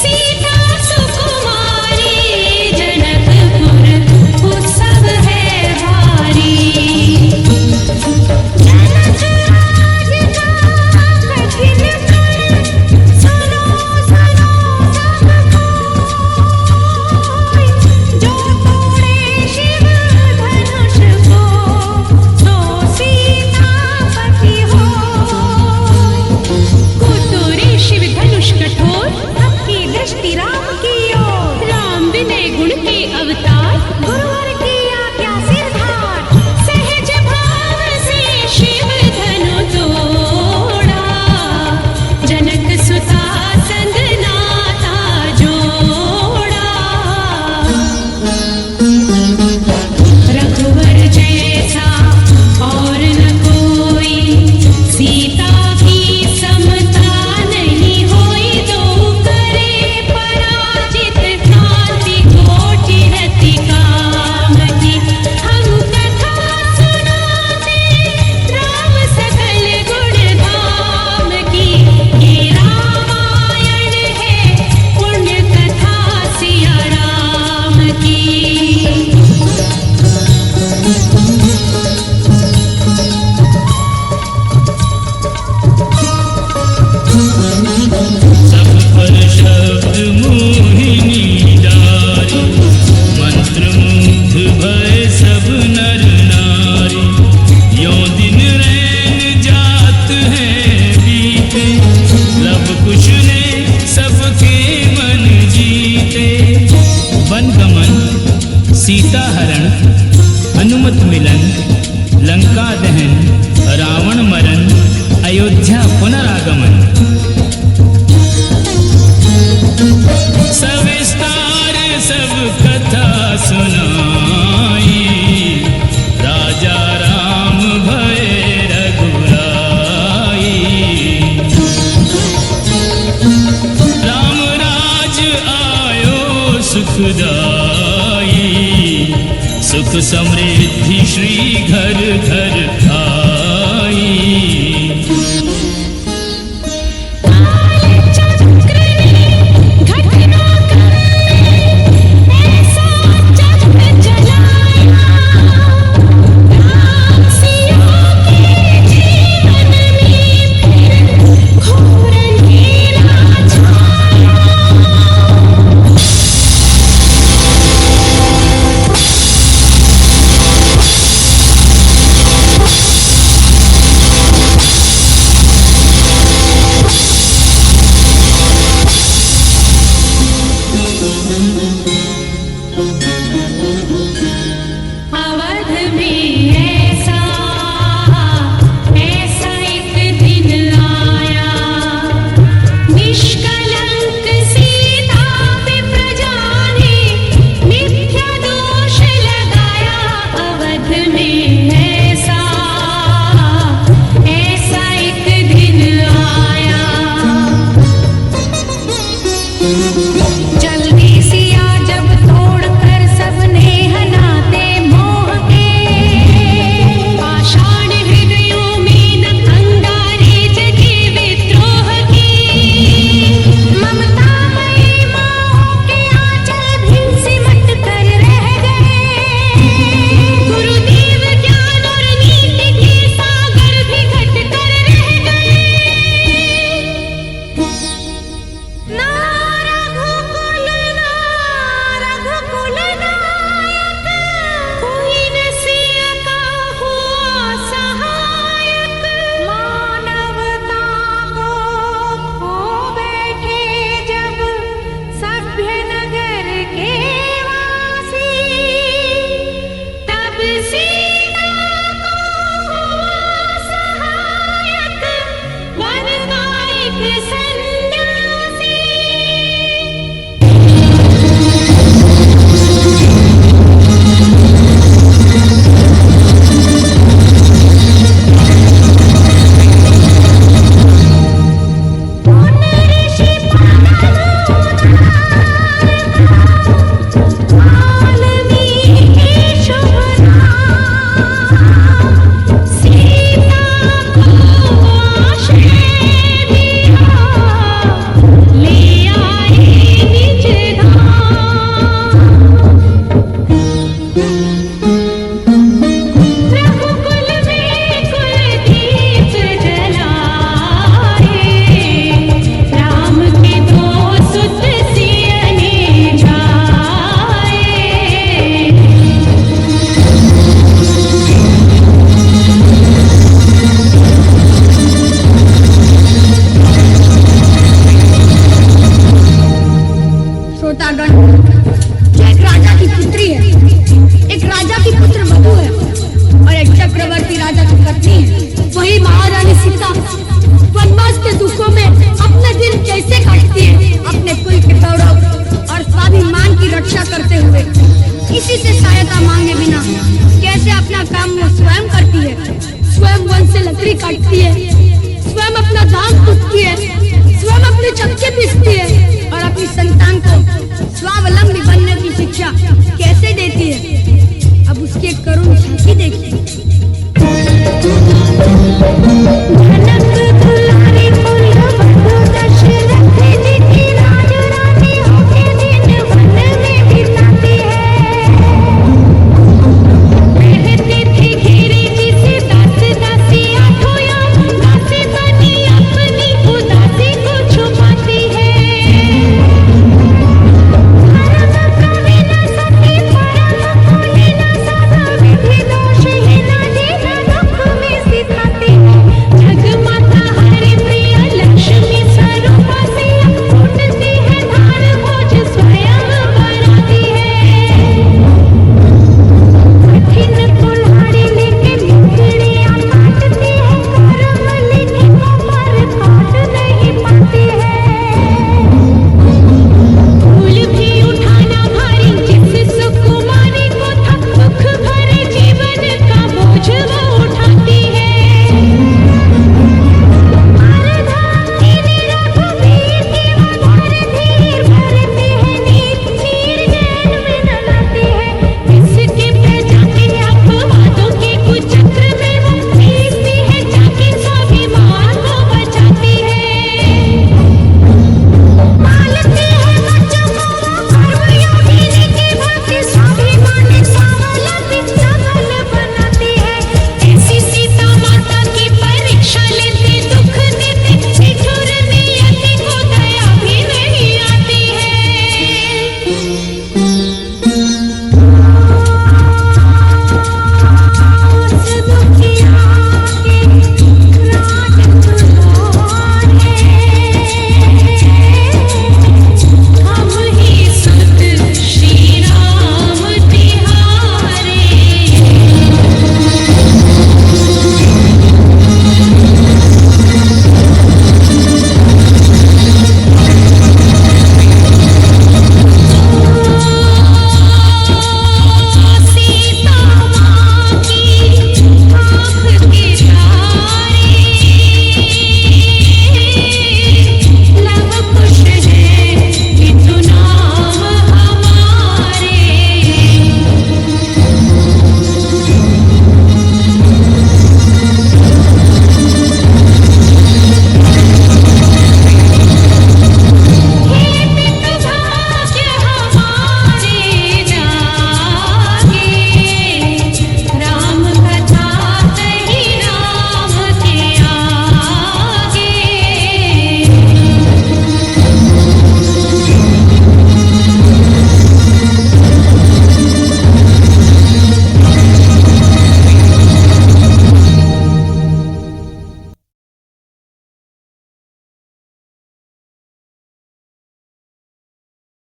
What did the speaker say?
सीता सुकुमारी गुरुवर की आज्ञा सिरधार, सहज भाव से शिव धनु तोड़ा, जनक सुता संग नाता जोड़ा। रघुवर जैसा और न कोई, सीता की समता नहीं होई, दो करे पराजित, कांति कोटि रति काम की। हम कथा सुनाते राम सकल गुण धाम की, ये रामायण है पुण्य कथा सिया राम की। सब पर शब्द मोहिनी डारी, मंत्र मुग्ध भय सब नर नारी। यों दिन रैन जात हैं बीते, लब कुश ने सबके मन जीते। वन गमन, सीता हरण, हनुमत मिलन, लंका दहन, रावण मरण, अयोध्या पुनरागमन। सविस्तार सब कथा सुनाई, राजा राम भये रघुराई। राम राज आयो सुखदाई, सुख समृद्धि श्री घर घर आई। चक्र ने घटना ऐसा जग चलाया, राम सिया के जीवन में फिर घोर अंधेरा छाया। अवध में ऐसा एक दिन आया, निष्कलंक सीता पे प्रजा ने मिथ्या दोष लगाया। अवध में ऐसा एक दिन आया, जल्दी सिया जब तोड़कर सबने हनाते मोह के, पाषाण हृदयों में न अंगारे जगे विद्रोह की। ममतामयी माँओं के आंचल भी सिमट कर रह गए, गुरुदेव ज्ञान और नीति के सागर भी घट कर रह गए। ना रघुकुल नायक, कोई न सिया का हुआ सहायक। मानवता को खो बैठे जब सभ्य नगर के वासी, तब सीता को हुआ सहायक वन का एक सन्यासी। ऋषि वाल्मीकि शुभ नाम, सीता को आश्रय दिया, ले आए निज धाम। रघुकुल में कुलदीप जलाए, राम के दो सुत सियने जाए। श्रोतागण, एक राजा की पुत्री है, इंद्रवती राजा की पत्नी है, वही महारानी सीता वनवास के दुखों में अपने दिन कैसे काटती है, अपने कुल के गौरव और स्वाभिमान की रक्षा करते हुए। किसी से सहायता मांगे बिना कैसे अपना काम वो स्वयं करती है, स्वयं वन से लकड़ी काटती है, स्वयं अपना धान कूटती है, स्वयं अपने चक्के पीसती है और